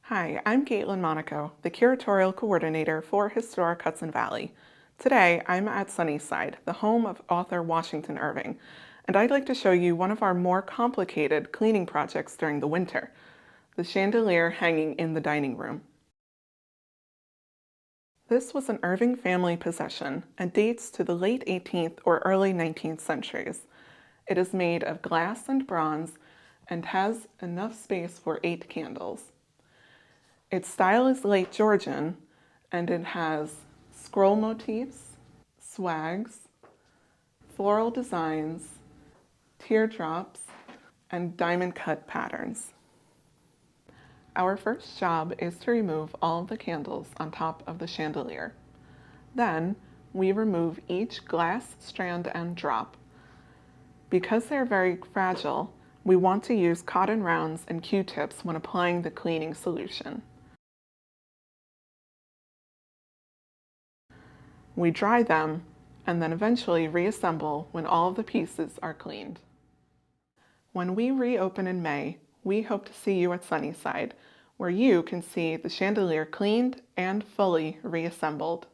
Hi, I'm Caitlin Monaco, the curatorial coordinator for Historic Hudson Valley. Today, I'm at Sunnyside, the home of author Washington Irving, and I'd like to show you one of our more complicated cleaning projects during the winter, the chandelier hanging in the dining room. This was an Irving family possession and dates to the late 18th or early 19th centuries. It is made of glass and bronze and has enough space for 8 candles. Its style is late Georgian, and it has scroll motifs, swags, floral designs, teardrops, and diamond cut patterns. Our first job is to remove all of the candles on top of the chandelier. Then, we remove each glass strand and drop. Because they're very fragile, we want to use cotton rounds and Q-tips when applying the cleaning solution. We dry them and then eventually reassemble when all of the pieces are cleaned. When we reopen in May, we hope to see you at Sunnyside, where you can see the chandelier cleaned and fully reassembled.